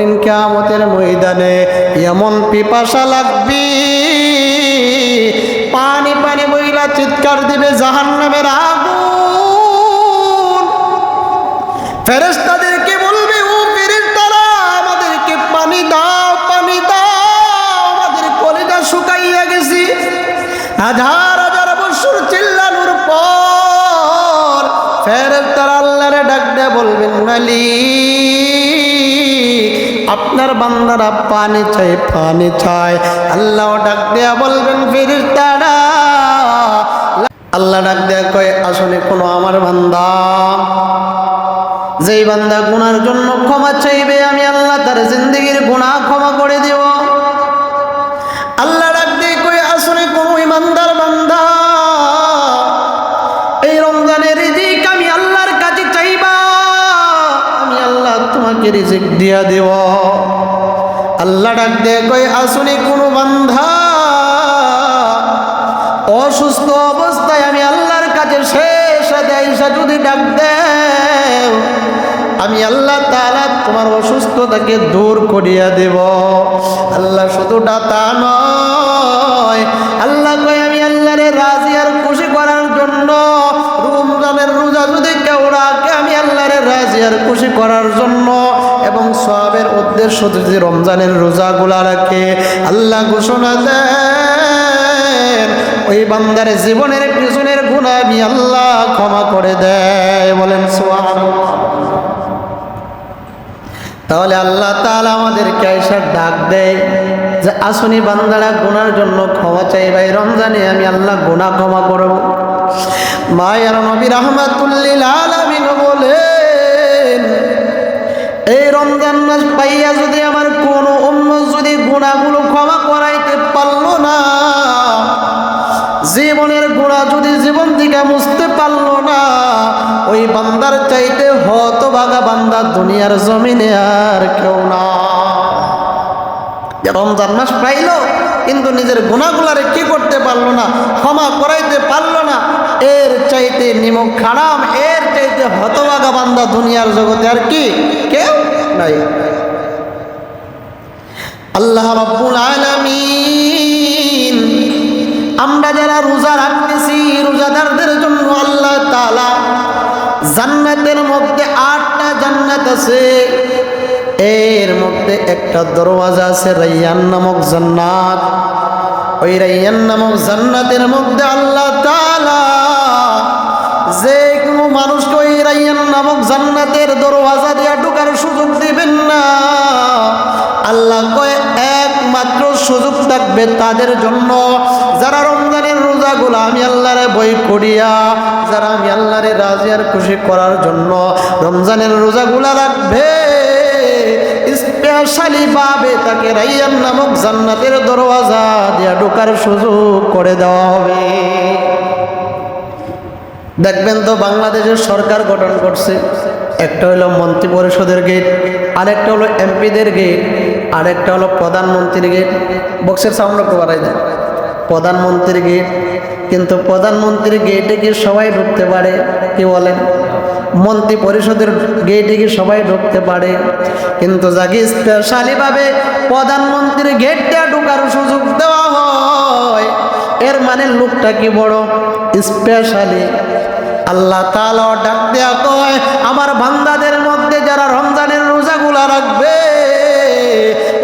কঠিন কিয়ামতের ময়দানে এমন পিপাসা লাগবে, পানি পানি বইলা চিৎকার দিবে জাহান্নামের আগুন। ফেরেশতাদেরকে বলবে, ও ফেরেশতারা, আমাদেরকে পানি দাও, পানি দাও, আমাদের কলিজা শুকাইয়া গেছে। হাজার হাজার বছর চিল্লানোর পর ফেরেশতারা আল্লাহরে ডাক দিয়ে বলবেন, মালিক, আপনার বান্দারা পানি চাই, পানি চাই। আল্লাহ ডাক দিয়া বলবেন, ফেরেশতারা, আল্লাহ ডাক দিয়া কয়, আসলে কোনো আমার বান্দা, যেই বান্দা গুনার জন্য ক্ষমা চাইবে, আমি আল্লাহ তার জিন্দেগির গুনাহ ক্ষমা করে দেব। আল্লাহ ডাক দিয়ে কয়, আসলে কোন ইমানদার বান্দা এই রমজানের রিজিক আমি আল্লাহর কাছে চাইবা, আমি আল্লাহ তোমাকে রিজিক দিয়া দেব। আল্লাহ ডাক দিয়ে কয়, আসলে কোন বান্দা অসুস্থ অবস্থায় আমি আল্লাহর কাছে শেষ আইসা যদি ডাক দেও, আমি আল্লাহ তাআলা তোমার অসুস্থতাকে দূর করিয়া দেব। আল্লাহ শুধুটা তা নয়, আল্লাহ কয়, আমি আল্লাহরে রাজি আর খুশি করার জন্য রমজানের রোজা যদি কেউ রাখে, আমি আল্লাহরে রাজি আর খুশি করার জন্য এবং সওয়াবের উদ্দেশ্য যদি রমজানের রোজাগুলা রাখে, আল্লাহ ঘোষণা দেন ওই বান্দার জীবনের পিছনের গুনাহ আমি আল্লাহ ক্ষমা করে দেয়। বলেন সুবহানাল্লাহ। তাহলে আল্লাহ তাআলা আমাদেরকে আয়েশা ডাক দেয় যে, আসুনি বান্দারা গুনার জন্য ক্ষমা চাইবে, রমজানে আমি আল্লাহ গুনাহ ক্ষমা করব। মায়ের নবী রাহমাতুল লিল আলামিন বলেন, এই রমজান মাস পাইয়া যদি আমার কোনো উম্মত যদি গুনাহগুলো ক্ষমা করাইতে পারলো না, জীবনের গুনাহ যদি জীবন থেকে মুছতে পারলো না, ওই বান্দার চাইতে হতভাগা বান্দা দুনিয়ার জমিনে আর কেউ না। রমজান মাস পাইলো কিন্তু নিজের গুনাহগুলারে কি করতে পারলো না, ক্ষমা করাইতে পারলো না, এর চাইতে নিমক খারাপ, এর চাইতে হতভাগা বান্দা দুনিয়ার জগতে আর কি কেউ নাই। আল্লাহ রাব্বুল আলামিন আমরা যারা রোজা রাখতেছি, রোজাদারদের জন্য আল্লাহ তাআলা জান্নাতের মধ্যে 8টা জান্নাত আছে, এর মধ্যে একটা দরওয়াজা আছে রাইয়ান নামক জান্নাত। ওই রাইয়ান নামক জান্নাতের মধ্যে আল্লাহ তাআলা যে কোনো মানুষকে ওই রাইয়ান নামক জান্নাতের দরওয়াজা দিয়ে ঢোকার সুযোগ দিবেন না। আল্লাহ কয়, একমাত্র সুযোগ থাকবে তাদের জন্য যারা রমজানের রোজাগুলো আমি আল্লাহরে ভয় করিয়া, যারা আমি আল্লাহরে রাজি আর খুশি করার জন্য রমজানের রোজাগুলা রাখবে, স্পেশালি ভাবে তাকে রাইয়ান নামক জান্নাতের দরওয়াজা দিয়া ঢোকার সুযোগ করে দেওয়া হবে। দেখবেন তো বাংলাদেশের সরকার গঠন করছে, একটা হলো মন্ত্রী পরিষদের গেট, আরেকটা হলো এমপিদের গেট, আরেকটা হলো প্রধানমন্ত্রীর গেট। বক্সের সাউন্ড একটু বাড়াই দেয়। প্রধানমন্ত্রীর গেট, কিন্তু প্রধানমন্ত্রীর গেটে কি সবাই ঢুকতে পারে? কি বলেন? মন্ত্রী পরিষদের গেটে কি সবাই ঢুকতে পারে? কিন্তু যাকে স্পেশালিভাবে প্রধানমন্ত্রীর গেটটা ঢোকার সুযোগ দেওয়া হয়, এর মানে লোকটা কি বড় স্পেশালি। আল্লাহ তাআলা ডাক দেয়া কয়, আমার বান্দাদের মধ্যে যারা রমজানের রোজাগুলা রাখবে,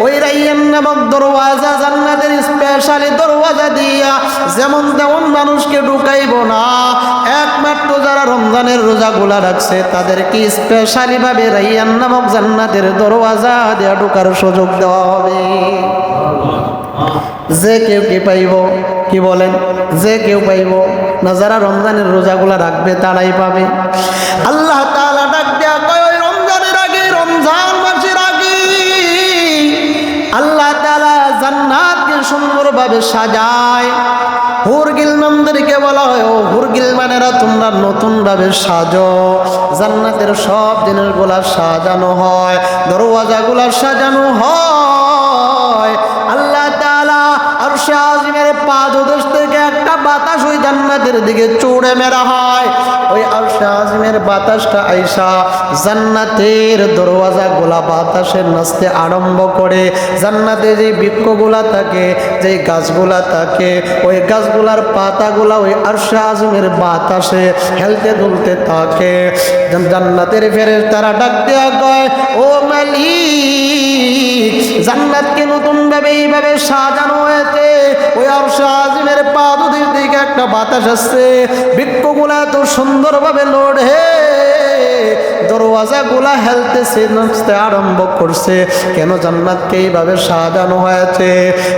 ওই রাইয়ান নামক দরওয়াজা জান্নাতের স্পেশালি দরওয়াজা দিয়া যেমন তেমন মানুষকে ঢুকাইব না, একমাত্র যারা রমজানের রোজাগুলা রাখছে তাদেরকে স্পেশালি ভাবে রাইয়ান নামক জান্নাতের দরওয়াজা দিয়া ঢোকার সুযোগ দেওয়া হবে। যে কেউ কি পাইব? কি বলেন? যে কেউ পাইব না, যারা রমজানের রোজাগুলা রাখবে তারাই পাবে। আল্লাহ তাআলা ডাক দেয়া কয়, ওই রমজানের আগে, রমজান মাসের আগে আল্লাহ তাআলা জান্নাতকে সুন্দরভাবে সাজায়। হুরগিল নামদেরকে বলা হয়, ও হুরগিল মানেরা তোমরা নতুন ভাবে সাজো। জান্নাতের সব জিনিসগুলা সাজানো হয়, দরওয়াজাগুলা সাজানো হয়। আল্লাহ তাআলা আরশে আজিমের পাদদেশ থেকে একটা বাতাস ওই জান্নাতের দিকে ছুড়ে মেরা হয়। ওই আরশে আজিমের বাতাসটা আইসা জান্নাতের দরওয়াজা গোলা বাতাসের নাচতে আরম্ভ করে। জান্নাতে যে বৃক্ষগুলা থাকে, যে গাছগুলা থাকে, ওই গাছগুলার পাতাগুলা ওই আরশে আজিমের বাতাসে হেলতে দুলতে থাকে। জান্নাতের ফেরেশতারা ডাক দেয়া কয়, ও মালিক, জান্নাতকে নতুন ভাবে এইভাবে সাজানো হয়েছে, ওই আরশে আজিমের পাদদেশ দিকে একটা বাতাস আসছে, বৃক্ষগুলা এত সুন্দরভাবে লড়ে, দরওয়াজাগুলা হেলতেছে, নাচতে আরম্ভ করছে, কেন জান্নাতকে এইভাবে সাজানো হয়েছে?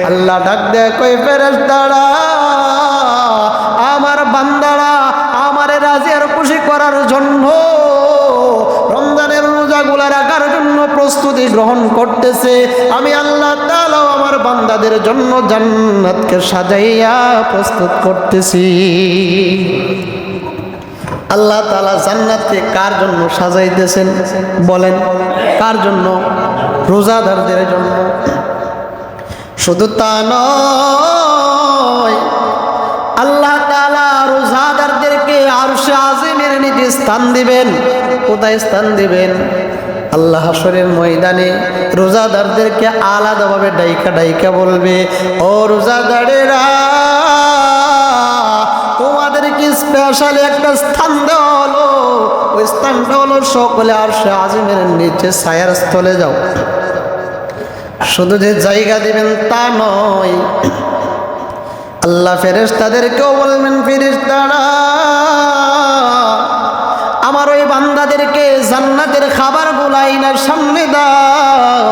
আল্লাহ ডাক দেয় কই, ফেরেশতারা, আমার বান্দারা আমারে রাজি আর খুশি করার জন্য রমজানের রোজাগুলা রাখার জন্য প্রস্তুতি গ্রহণ করতেছে। আমি আল্লাহ তাআলা আমার বান্দাদের জন্য জান্নাতকে সাজাইয়া প্রস্তুত করতেছি। আল্লাহ তাআলা জান্নাতকে কার জন্য সাজাইতেছেন বলেন? কার জন্য? রোজাদারদের জন্য। শুধু তা নয়, আল্লাহ তাআলা রোজাদারদেরকে আরশে আজিমের নিচে স্থান দিবেন। কোথায় স্থান দিবেন? আল্লাহ হাশরের ময়দানে রোজাদারদেরকে আলাদাভাবে ডাইকা ডাইকা বলবে, ও রোজাদারেরা, তোমাদেরকে স্পেশালি একটা স্থান দেওয়া হলো। ওই স্থানটা হলো সকলে আরশে আজিমের নিচে ছায়ার স্থলে যাও। শুধু যে জায়গা দিবেন তা নয়, আল্লাহ ফেরেশতাদেরকেও বলবেন, ফেরেশতারা, আমার ওই বান্দাদেরকে জান্নাতের খাবার গুলাইনার সামনে দাও।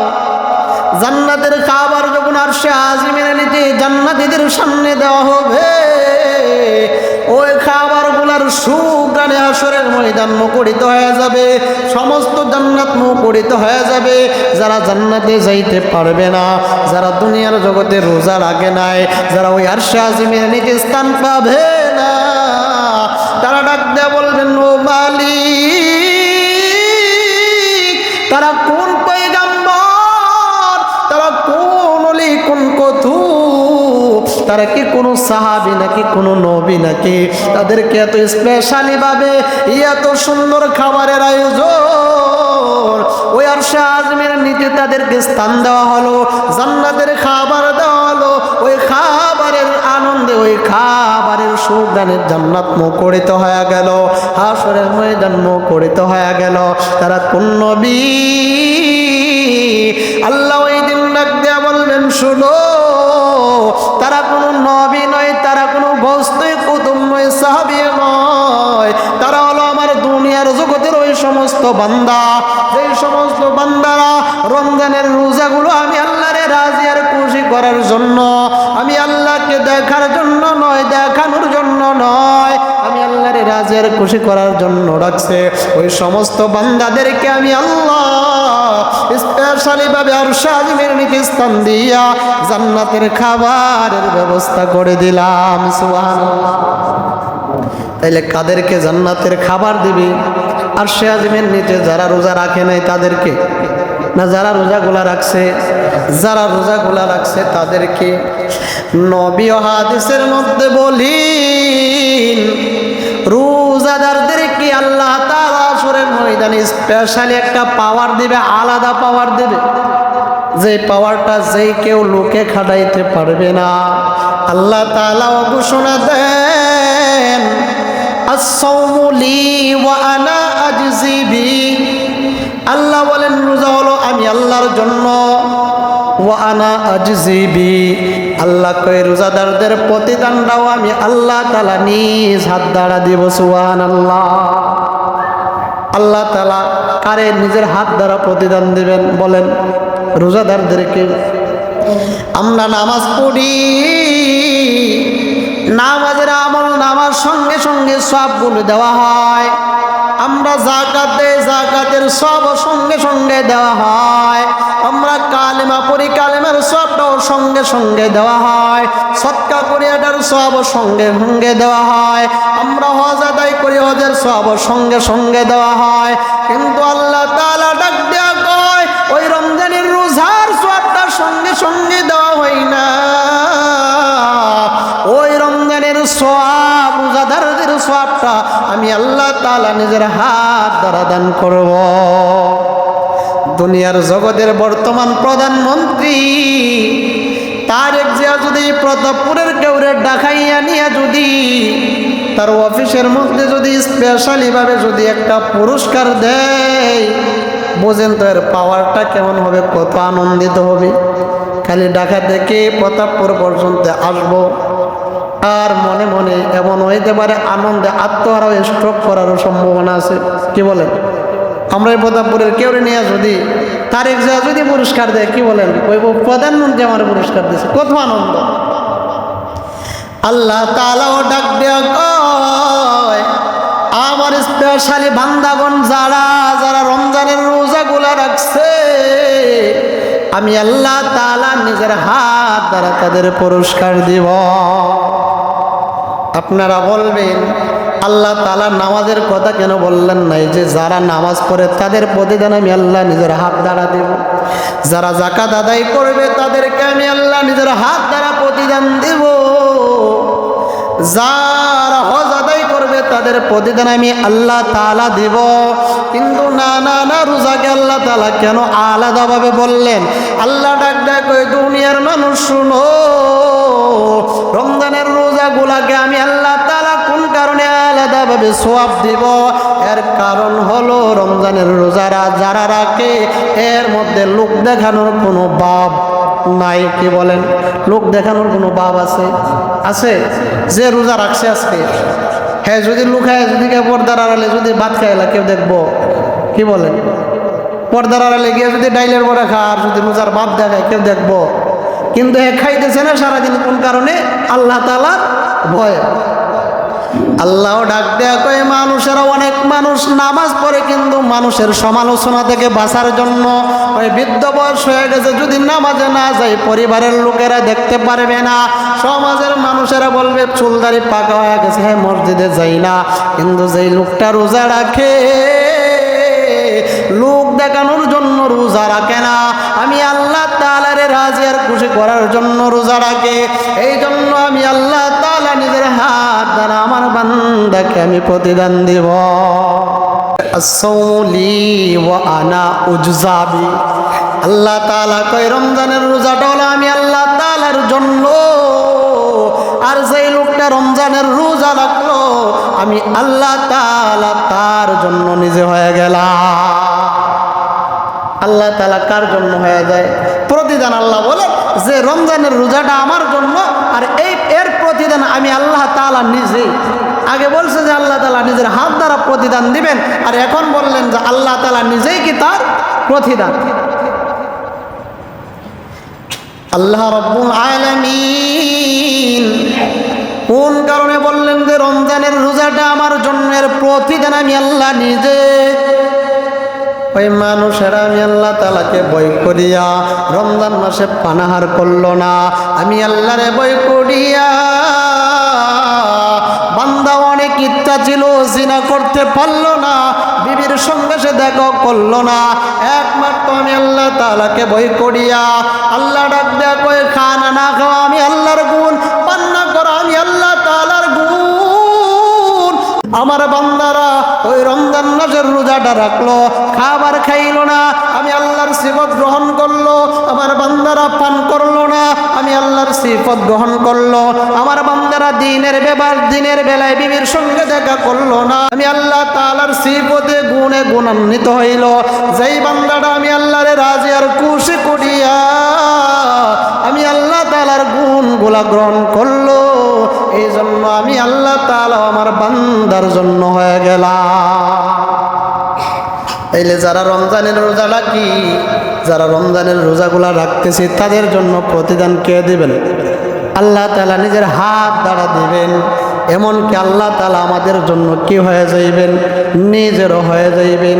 জান্নাতের খাবার যখন আরশে আজিমের নিচে জান্নাতীদের সামনে দেওয়া হবে, ওই খাবারগুলার সুঘ্রাণে হাশরের ময়দান মুখরিত হয়ে যাবে, সমস্ত জান্নাত মুখরিত হয়ে যাবে। যারা জান্নাতে যাইতে পারবে না, যারা দুনিয়ার জগতে রোজা রাখে নাই, যারা ওই আরশে আজিমের নিচে স্থান পাবে না, তারা ডাক দিয়ে বলবেন, ও মালিক, তারা কোন পয়গম্বর, তারা কোন ওলি, কোন কতু, তারা কি কোনো সাহাবী নাকি কোনো নবী নাকি? তাদেরকে এত স্পেশালি ভাবে এত সুন্দর খাবারের আয়োজন, ওই আরশে আজিমের নিচে তাদেরকে স্থান দেওয়া হলো, জান্নাতের খাবার দেওয়া হলো। ওই খাবারের আনন্দে, ওই খাবারের সুঘ্রাণে জান্নাত মুখরিত হয়ে গেল, হাশরের ময়দান মুখরিত হয়ে গেল। তারা কোন নবী? আল্লাহ ওই দিন ডাক দিয়া বলবেন, শুনো, তারা কোনো নবী নয়, তারা কোনো বস্তুই কুতুব নয়, সাহাবী নয়, তারা হলো আমার দুনিয়ার জগতের ওই সমস্ত বান্দা, যেই সমস্ত বান্দারা রমজানের রোজাগুলো আমি আল্লাহরে রাজি আর খুশি করার জন্য, আমি আল্লাহকে দেখার জন্য নয়, দেখানোর জন্য নয়, আমি আল্লাহরে রাজি আর খুশি করার জন্য রাখছে। ওই সমস্ত বান্দাদেরকে আমি আল্লাহ স্পেশালি ভাবে আরশে আজিমের নিচে স্থান দিয়া জান্নাতের খাবারের ব্যবস্থা করে দিলাম। সুবহানাল্লাহ। তাইলে কাদেরকে জান্নাতের খাবার দিবি? আরশে আজিমের নিচে যারা রোজা রাখে নাই তাদেরকে, না যারা রোজাগুলা রাখছে? যারা রোজাগুলা রাখছে তাদেরকে। নবী ও হাদিসের মধ্যে বলেন, রোজাদারদেরকে আল্লাহ তাআলা হাশরের ময়দানে স্পেশালি একটা পাওয়ার দিবে, আলাদা পাওয়ার দিবে, যে পাওয়ারটা যেই কেউ লোকে খাটাইতে পারবে না। আল্লাহ তাআলা ঘোষণা দেন, আস-সাওমু লি ওয়া আনা আজজি বি। আল্লাহ বলেন, রোজা হলো আমি আল্লাহর জন্য, ওয়া আনা আজজি বি। আল্লাহ কয়, রোজাদারদের প্রতিদানটাও আমি আল্লাহ তাআলা নিজ হাত দ্বারা দিব। সুবহানাল্লাহ। আল্লাহ তাআলা কারে নিজের হাত দ্বারা প্রতিদান দিবেন বলেন? রোজাদারদেরকে। আমরা নামাজ পড়ি, নামাজের আমল নামার সঙ্গে সঙ্গে সবগুলো দেওয়া হয়। আমরা যাকাত দেই, যাকাতের সব সঙ্গে সঙ্গে দেওয়া হয়। আমরা কালেমা পড়ি, কালেমার সবটাও সঙ্গে সঙ্গে দেওয়া হয়। সদকা করি, এটার সব সঙ্গে সঙ্গে দেওয়া হয়। আমরা হজ আদায় করি, হজের সব সঙ্গে সঙ্গে দেওয়া হয়। কিন্তু আল্লাহ তাআলা ডাক দেয়া কয়, ওই রমজানের রোজার সবটার সঙ্গে সঙ্গে দেওয়া হয় না। ওই রমজানের সওয়াব, রোজাদারদের সওয়াবটা আমি আল্লাহ তাআলা নিজের হাত দ্বারা দান করব। দুনিয়ার জগতের বর্তমান প্রধানমন্ত্রী তারেক জিয়া যদি প্রতাপপুরের কেউরে ডাকাইয়া নিয়ে যদি তার অফিসের মধ্যে যদি স্পেশালি ভাবে যদি একটা পুরস্কার দেয়, বোঝেন তো এর পাওয়ারটা কেমন হবে, কত আনন্দিত হবে। খালি ঢাকা থেকে প্রতাপপুর পর্যন্ত আসবো, আর মনে মনে এমন হইতে পারে আনন্দে আত্মহারা হয়ে স্ট্রোক করারও সম্ভাবনা আছে। কি বলেন? আমরা এই প্রতাপপুরের কেউ নিয়ে যদি তারেক জিয়া যদি পুরস্কার দেয়, কি বলেন, ওই প্রধানমন্ত্রী আমার পুরস্কার দিয়েছে, কত আনন্দ। আল্লাহ তাআলাও ডাক দেয়া কয়, আমার স্পেশালি বান্দাগণ যারা যারা রমজানের রোজাগুলা রাখছে, আমি আল্লাহ তাআলা নিজের হাত দ্বারা তাদের পুরস্কার দিব। আপনারা বলবেন আল্লাহ তাআলা নামাজের কথা কেন বললেন নাই, যে যারা নামাজ পড়ে তাদের প্রতিদান আমি আল্লাহ নিজের হাত দ্বারা দেব, যারা যাকাত আদায় করবে তাদেরকে আমি আল্লাহ নিজের হাত দ্বারা প্রতিদান দেব, যারা হজ আদায় করবে তাদের প্রতিদান আমি আল্লাহ তাআলা দিব। কিন্তু না না না, রোজাকে আল্লাহ তাআলা কেন আলাদাভাবে বললেন? আল্লাহ ডাক ডাক ওই দুনিয়ার মানুষ শুনো, রমজানের রোজাগুলাকে আমি আল্লাহ তাআলা কোন কারণে আলাদাভাবে সওয়াব দিব? এর কারণ হলো রমজানের রোজারা যারা রাখে এর মধ্যে লোক দেখানোর কোনো ভাব নাই। কি বলেন? লোক দেখানোর কোনো ভাব আছে? আছে? যে রোজা রাখছে আজকে, হ্যাঁ, যদি লুকায় যদি পর্দার আড়ালে যদি ভাত খাইলা কেউ দেখবো? কি বলেন? পর্দার আড়ালে গিয়ে যদি ডাইলের বড়া খা আর যদি রোজার ভাব দেখায় কেউ দেখবো? কিন্তু এ খাইতেছে না সারাদিন, কোন কারণে? আল্লাহ তাআলার ভয়। আল্লাহ ডাক দেয়া কয়, মানুষেরা অনেক মানুষ নামাজ পড়ে কিন্তু মানুষের সমালোচনা থেকে বাঁচার জন্য ওই বৃদ্ধ বয়স হয়ে গেছে, যদি নামাজে না যায় পরিবারের লোকেরা দেখতে পারবে না, সমাজের মানুষেরা বলবে চুলদারি পাকা হয়ে গেছে, হ্যাঁ মসজিদে যাই না। কিন্তু যেই লোকটা রোজা রাখে, লোক দেখানোর জন্য রোজা রাখে না, আমি আল্লাহ তাআলার রাজি আর খুশি করার জন্য রোজা রাখে, এই জন্য আমি আল্লাহ তাআলা নিজের হাত দ্বারা আমার বান্দাকে আমি প্রতিদান দিব। আসসাউলি ওয়া আনা উজজাবি। আল্লাহ তাআলা কয় রমজানের রোজাটা হলো আমি আল্লাহ তাআলার জন্য, আর যেই লোকটা রমজানের রোজা রাখলো আমি আল্লাহ তাআলা তার জন্য নিজে হয়ে গেলাম। আল্লাহ তাআলা কার জন্য হয়ে যায়? প্রতিদান আল্লাহ বলে যে রমজানের রোজাটা আমার জন্য, আর এর প্রতিদান আমি আল্লাহ তাআলা নিজেই। আগে বলছে যে আল্লাহ তাআলা নিজের হাত দ্বারা প্রতিদান দিবেন, আর এখন বললেন যে আল্লাহ তাআলা নিজেই কি তার প্রতিদান। আল্লাহ রাব্বুল আলামিন কোন কারণে বললেন যে রমজানের রোজাটা আমার জন্য, এর প্রতিদান আমি আল্লাহ নিজে। ওই মানুষেরা আমি আল্লাহ তাআলাকে ভয় করিয়া রমজান মাসে পানাহার করলো না, আমি আল্লাহরে ভয় করিয়া বান্দা অনেক ইচ্ছা ছিল জিনা করতে পারলো না, বিবির সঙ্গে সে দেখা করলো না, একমাত্র আমি আল্লাহ তাআলাকে ভয় করিয়া আল্লাহ ডাক দেয়া কই খানা না খাওয়া আমি আল্লাহর গুণ, পান্না করা আমি আল্লাহ তাআলার গুণ। আমার বান্দারা ওই রমজান মাসের রোজাটা রাখলো, খাবার খাইলো না, আমি আল্লাহর সিফত গ্রহণ করলো। আমার বান্দারা পান করলো না, আমি আল্লাহর সিফত গ্রহণ করলো। আমার বান্দারা দিনের বেলায় বিবির সঙ্গে দেখা করলো না, আমি আল্লাহ তাআলার সিফতে গুণে গুণান্বিত হইল। যেই বান্দাটা আমি আল্লাহর রাজি আর খুশি করিয়া আমি আল্লাহ তাআলার গুণগুলা গ্রহণ করলো, এই জন্য আমি আল্লাহ তাআলা আমার বান্দার জন্য হয়ে গেলাম। তাইলে যারা রমজানের রোজা রাখি, যারা রমজানের রোজাগুলা রাখতেছি তাদের জন্য প্রতিদান কে দিবেন? আল্লাহ তাআলা নিজের হাত দ্বারা দিবেন। এমনকি আল্লাহ তাআলা আমাদের জন্য কি হয়ে যাইবেন? নিজেরও হয়ে যাইবেন।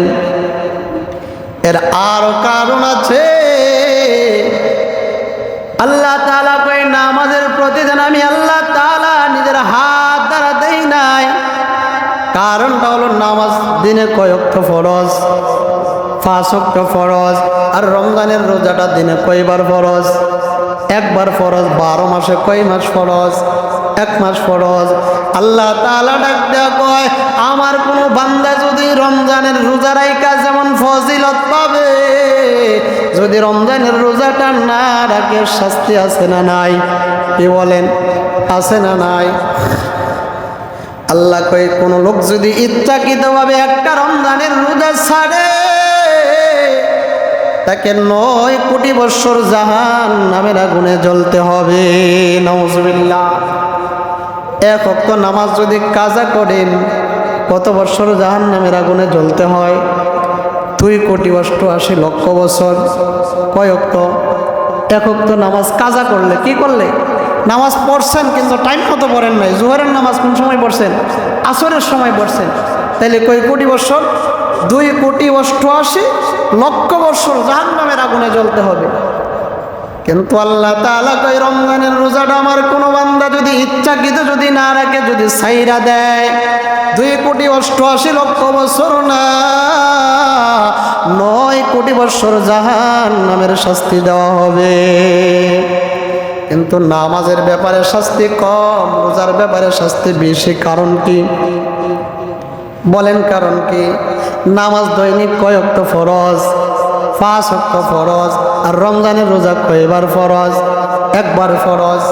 এর আরো কারণ আছে। আল্লাহ তাআলা কয় নামাজের প্রতিদান আমি আল্লাহ তাআলা নিজের হাত দ্বারা দেই নাই। কারণটা হলো নামাজ দিনে কয়েকটা ফরজ, 5 ওয়াক্ত ফরজ, আর রমজানের রোজাটা দিনে কয়বার ফরজ? একবার ফরজ। 12 মাসে কয় মাস ফরজ? 1 মাস ফরজ। আল্লাহ তাআলা ডাক দেয়া কয়, আমার কোনো বান্দা যদি রমজানের রোজা রাইখা যেমন ফজিলত পাবে, যদি রমজানের রোজাটা না রাখে শাস্তি আছে না নাই? কি বলেন, আছে না নাই? আল্লাহ কয়, কোন লোক যদি ইচ্ছাকৃতভাবে একটা রমজানের রোজা ছাড়ে, তাকে 9 কোটি বৎসর জাহান্নামের আগুনে জ্বলতে হবে। নাউজুবিল্লাহ। 1 ওয়াক্ত নামাজ যদি কাজা করেন, কত বৎসর জাহান্নামের আগুনে জ্বলতে হয়? 2 কোটি 88 লক্ষ বছর। কয় ওয়াক্ত? 1 ওয়াক্ত নামাজ কাজা করলে, কি করলে? নামাজ পড়ছেন কিন্তু টাইম মতো পড়েন নাই। জোহরের নামাজ কোন সময় পড়ছেন? আসরের সময় পড়ছেন। তাইলে কয় কোটি বৎসর? 2 কোটি 88 লক্ষ বৎসর জাহান্নামের আগুনে জ্বলতে হবে। কিন্তু আল্লাহ তাআলা কয়, রমজানের রোজাটা আমার কোনো বান্দা যদি ইচ্ছাকৃত যদি না রাখে, যদি ছাইরা দেয়, 2 কোটি 88 লক্ষ বছর না, 9 কোটি বৎসর জাহান্নামের শাস্তি দেওয়া হবে। কিন্তু নামাজের ব্যাপারে শাস্তি কম, রোজার ব্যাপারে শাস্তি বেশি। কারণ কি বলেন? কারণ কি? নামাজ দৈনিক কয় ওয়াক্ত ফরজ? 5 ওয়াক্ত ফরজ। আর রমজানের রোজা কয়বার ফরজ? 1 বার ফরজ।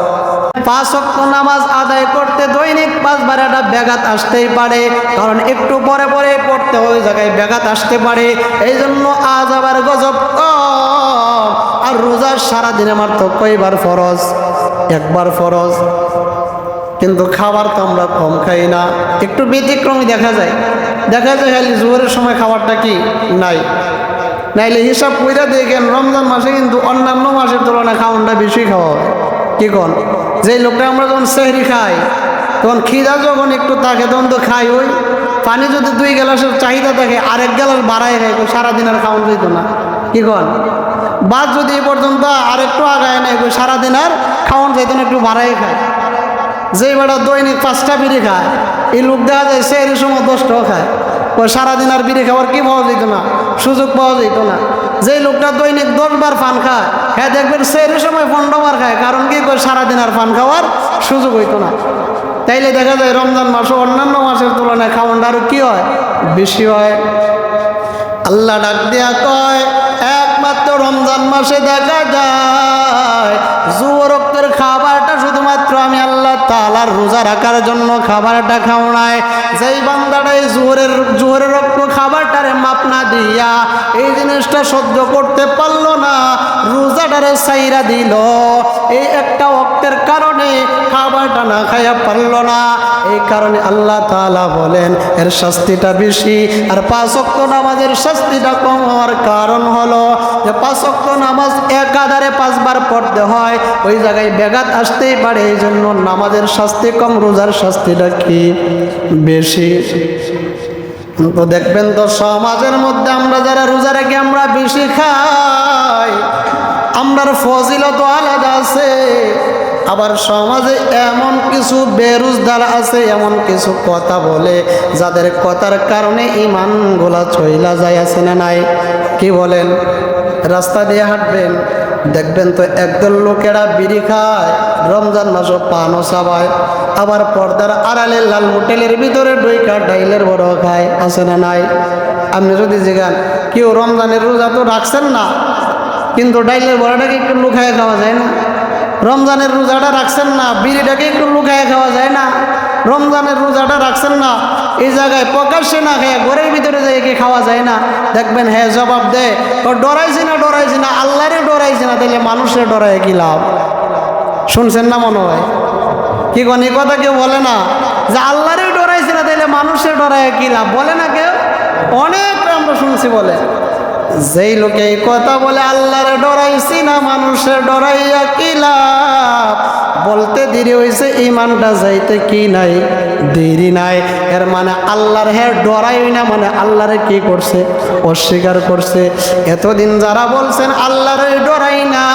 5 ওয়াক্ত নামাজ আদায় করতে দৈনিক 5 বার একটা ব্যাঘাত আসতেই পারে, কারণ একটু পরে পরে পড়তে ওই জায়গায় ব্যাঘাত আসতে পারে। এই জন্য আজ আবার গজব কম। আর রোজার সারাদিন আমার তো কয়বার ফরজ? 1 বার ফরজ। কিন্তু খাবার তো আমরা কম খাই না, একটু ব্যতিক্রমী দেখা যায়। খালি জোহরের সময় খাবারটা কি নাই, নাইলে হিসাব কইরা দেখেন রমজান মাসে কিন্তু অন্যান্য মাসের তুলনায় খাওয়ানটা বেশি খাওয়া হয়। কি কন? যেই লোকটা আমরা যখন সেহরি খাই, তখন খিদা যখন একটু থাকে তখন তো খাই। ওই পানি যদি 2 গ্লাসের চাহিদা থাকে, 1 গ্লাস বাড়াই খাই, সারাদিন আর খাওয়ান যেত না। কি কন? বাদ যদি এ পর্যন্ত আরেকটু আগায় নেই, সারাদিন আর খাওয়ান যেত না, একটু বাড়াই খায়। যেই বেটা দৈনিক 5টা বিড়ি খায়, এই লোক দেখা যায় সেহরির সময় 10টাও খায়। ওই সারাদিন আর বিড়ি খাওয়ার কি পাওয়া যেত না, সুযোগ পাওয়া যেত না। যেই লোকটা দৈনিক 10 বার পান খায়, হ্যাঁ দেখবেন সেহরির সময় 15 বার খায়। কারণ কি? সারাদিন আর পান খাওয়ার সুযোগ হইতো না। তাইলে দেখা যায় রমজান মাসে অন্যান্য মাসের তুলনায় খাওয়ানটা আরো কি হয়? বেশি হয়। আল্লাহ ডাক দিয়া কয়, একমাত্র রমজান মাসে দেখা যায় জোহর ওয়াক্তের খাবারটা শুধুমাত্র আমি আল্লাহ তাআলার রোজা রাখার জন্য খাবারটা খাওয়াই। যেই বান্দাটা এই জোহরের ওয়াক্ত খাবারটারে মাপ না দিয়া এই জিনিসটা সহ্য করতে পারলো না, রোজাটারে ছাইরা দিল, এই একটা ওয়াক্তের কারণে খাবারটা না খাইয়া পারলো না, এই কারণে আল্লাহ তাআলা বলেন এর শাস্তিটা বেশি। আর 5 ওয়াক্ত নামাজের শাস্তিটা কম হওয়ার কারণ হলো যে 5 ওয়াক্ত নামাজ একাধারে 5 বার পড়তে হয়, ওই জায়গায় ব্যাঘাত আসতেই পারে। এই জন্য নামাজের শাস্তি কম, রোজার শাস্তিটা কি বেশি। তো দেখবেন তো সমাজের মধ্যে আমরা যারা রোজা রেখে আমরা বেশি খাই, আমরার ফজিলত আলাদা আছে। আবার সমাজে এমন কিছু বেরোজগার আছে, এমন কিছু কথা বলে যাদের কথার কারণে ইমানগুলা চইলা যায়, আছে না নাই? কি বলেন? রাস্তা দিয়ে হাঁটবেন, দেখবেন তো একদল লোকেরা বিড়ি খায়, রমজান মাসও পানও চাবায়, আবার পর্দার আড়ালে লাল হোটেলের ভিতরে ডইকা ডাইলের বড় খায়, আছে না নাই? আপনি যদি জিগান কেউ রমজানের রোজা তো রাখছেন না, কিন্তু ডাইলের বড়াটাকে একটু লুকায় খাওয়া যায় না? রমজানের রোজাটা রাখছেন না, বিড়িটাকে একটু লুকায় খাওয়া যায় না? রমজানের রোজাটা রাখছেন না, এই জায়গায় প্রকাশ্যে না খেয়ে ঘরের ভিতরে যাই খাওয়া যায় না? দেখবেন হ্যাঁ জবাব দেয়, ডরাইছি না, আল্লাহরে ডরাইছি না, তাহলে মানুষের ডরায় কি লাভ? শুনছেন না মনে হয়? কি কোন এই কথা কেউ বলে না যে আল্লাহরে ডরাইছি না, তাহলে মানুষের ডরায় কি লাভ? বলে না কেউ? অনেক আমরা শুনছি বলে। যেই লোকে এই কথা বলে আল্লাহরে ডরাইছি না, মানুষের ডরাইয়া কি লাভ, বলতে দেরি হয়েছে, ইমানটা যাইতে কি নাই, দেরি নাই। এর মানে আল্লাহর হ্যাঁ ডরাই না, মানে আল্লাহরে কি করছে? অস্বীকার করছে। এতদিন যারা বলছেন আল্লাহরে ডরাই না,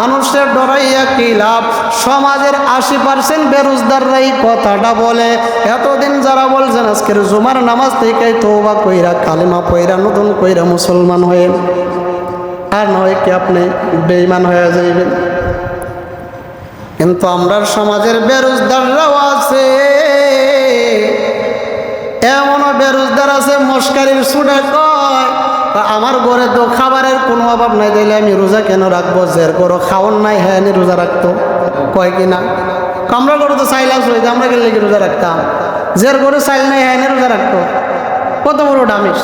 মানুষের ডরাইয়া কি লাভ, সমাজের 80% বেরোজগাররাই কথাটা বলে। এতদিন যারা বলছেন আজকের জুমার নামাজ থেকে তওবা কইরা কালেমা পয়রা নতুন কইরা মুসলমান হয়ে, আর নয় কি আপনি বেঈমান হয়ে যাইবেন। কিন্তু আমরা সমাজের বেরোজগাররাও আছে, এমনও বেরোজগার আছে মস্কারির সুরে কয় আমার ঘরে তো খাবারের কোনো অভাব নাই, তাইলে আমি রোজা কেন রাখবো? জের করো খাওয়ার নাই, হ্যাঁ আমি রোজা রাখতো, কয় কিনা আমরা করে তো চাইলাস হয়ে আমরা গেলে কি রোজা রাখতাম? জের করে চাইল নাই, হ্যাঁ রোজা রাখতো, কত বড় ডামিস।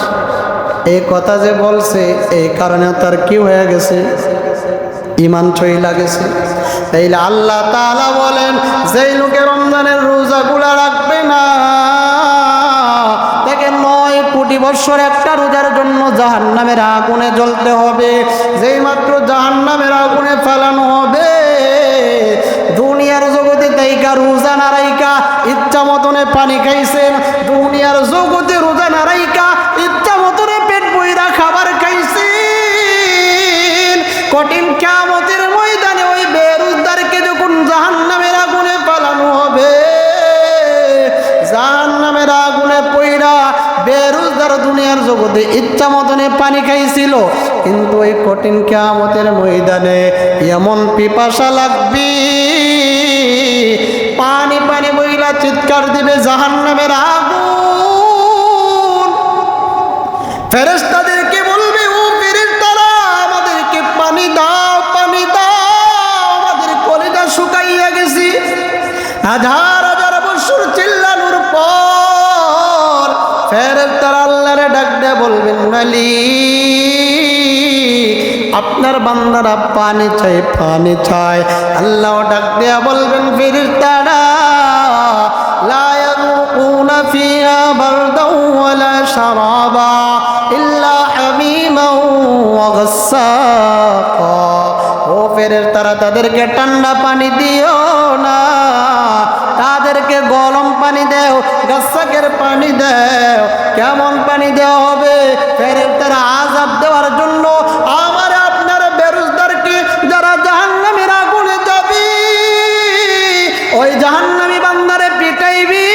এই কথা যে বলছে এই কারণে তার কি হয়ে গেছে, ইমান চইলা গেছে। তাইলে আল্লাহ তাআলা বলেন যেই লোকে রমজানের রোজাগুলা রাখবে না তাকে 9 কোটি বছর একটা রোজার জন্য জাহান্নামের আগুনে জ্বলতে হবে। যেই মাত্র জাহান্নামের আগুনে ফেলানো হবে, দুনিয়ার জগতে তাইকা রোজা না রাইকা ইচ্ছা মতনে পানি খাইছেন, দুনিয়ার জগতে রোজা না রাইকা ইচ্ছা মতনে পেট বইরা খাবার খাইছেন, কঠিন কিয়ামতের ময়দানে ওই বেরোজগারকে যখন জাহান্নামের আগুনে ফেলানো হবে, জাহান্নামের আগুনে পইড়া বেরোজগার দুনিয়ার জগতে ইচ্ছা মতনে পানি খাইছিল, কিন্তু ওই কঠিন কিয়ামতের ময়দানে এমন পিপাসা লাগবে, পানি পানি বইলা চিৎকার দিবে জাহান্নামের আগুন। ফেরেশতাদেরকে বলবে ও ফেরেশতারা আমাদেরকে পানি দাও, পানি দাও, আমাদের কলিজা শুকাইয়া গেছি। হাজার হাজার বছর চিল্লানোর পর ফেরেশতারা আল্লাহরে ডাক দিয়ে বলবেন মালিক আপনার বান্দারা পানি চায়, পানি চায়। আল্লাহ ডাক দিয়া বলবেন ফেরেশতারা লা ইয়াযুকুনা ফিহা বারদাও ওয়ালা শারাবা ইল্লা হামিমান ওয়া গাসসাকা। ও ফেরেশতারা তাদেরকে ঠান্ডা পানি দিও না, তাদেরকে গরম পানি দাও, গাসসাকের পানি দাও। কেমন পানি দেওয়া হবে? ফেরেশতারা আযাব দেওয়ার জন্য আমার আপনার বেরোজগারকে যারা জাহান্নামের আগুনে যাবে ওই জাহান্নামী বান্দারে পিটাইবি,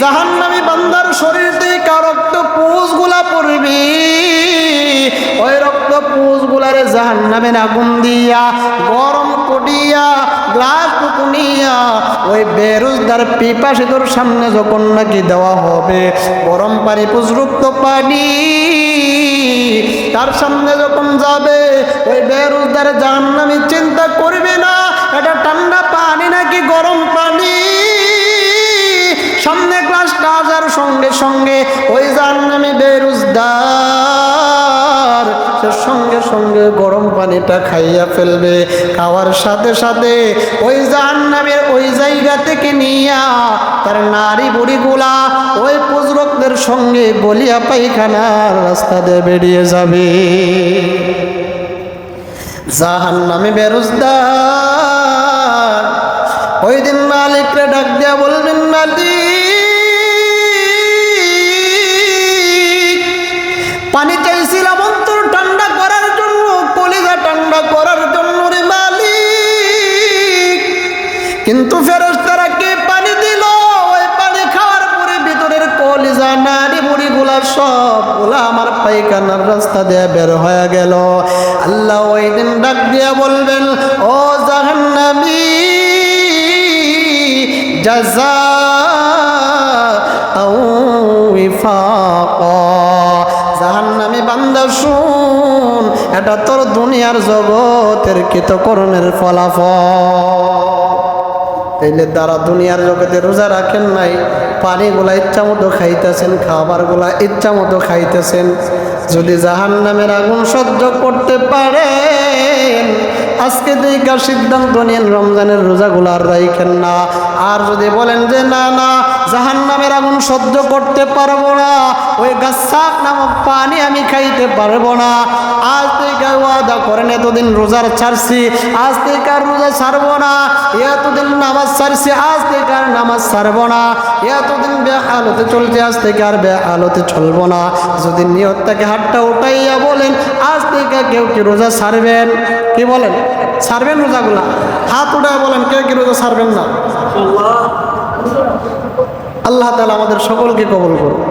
জাহান্নামী বান্দার শরীর থেকে রক্ত পুঁজগুলা পড়বি, ওই রক্ত পুঁজগুলারে জাহান্নামের আগুন দিয়া গরম করিয়া গ্লাস টুকুনিয়া ওই বেরোজগার পিপাসিতর সামনে যখন নাকি দেওয়া হবে, গরম পানি পুঁজরুক্ত পানি তার সামনে যখন যাবে ওই বেরোজগার জাহান্নামী চিন্তা করবে না এটা ঠান্ডা পানি নাকি গরম পানি। সামনে গ্লাসটা আসার সঙ্গে সঙ্গে ওই জাহান্নামী বেরোজগার সঙ্গে সঙ্গে গরম পানিটা খাইয়া ফেলবে। খাওয়ার সাথে সাথে ওই জাহান্নামের ওই জায়গা থেকে নিয়া তার নারী বুড়িগুলা ওই পুজরকদের সঙ্গে গলিয়া পায়খানার রাস্তা দিয়ে বেরিয়ে যাবে। জাহান্নামী বেরোজগার ওই দিন মালিকরে ডাক দিয়া বলবেন মালিক পানি চাইছিলাম অন্তর ঠান্ডা করার জন্য, কলিজা ঠান্ডা করার জন্য রে মালিক, কিন্তু ফেরেশতারা কে পানি দিল? ওই পানি খাওয়ার পরে ভিতরের কলিজা নারী বুড়িগুলা সবগুলা আমার পায়খানার রাস্তা দিয়ে বের হয়ে গেল। আল্লাহ ওই দিন ডাক দিয়া বলবেন ও জাহান্নামী জাযাআও ওয়িফাকা, জাহান্নামী বান্দা শুন এটা তোর দুনিয়ার জগতের কৃতকর্মের ফলাফল। তাইলে তারা দুনিয়ার জগতে রোজা রাখেন নাই, পানিগুলা ইচ্ছা মতো খাইতেছেন, খাবারগুলা ইচ্ছা মতো খাইতেছেন। যদি জাহান্নামের আগুন সহ্য করতে পারেন আজকে দিকে সিদ্ধান্ত নিন রমজানের রোজাগুলো আর রাখেন না। আর যদি বলেন যে না না জাহান্নামের আগুন সহ্য করতে পারবো না, ওই গাছাক নামক পানি আমি খাইতে পারবো না, আজ থেকে ওয়াদা করেন এতদিন রোজার ছাড়ছি আজ থেকে আর রোজা ছাড়বো না, এতদিন নামাজ ছাড়ছি আজ থেকে আর নামাজ ছাড়বো না, এতদিন বেহালতে চলছে আজ থেকে আর বেহালতে চলবো না। যদি নিয়তটাকে হাতটা উঠাইয়া বলেন আজ থেকে কেউ কি রোজা ছাড়বেন? কি বলেন ছাড়বেন রোজাগুলা? হাত উঠায় বলেন কেউ কি রোজা ছাড়বেন না? আল্লাহ তাআলা আমাদের সকলকে কবুল করুন।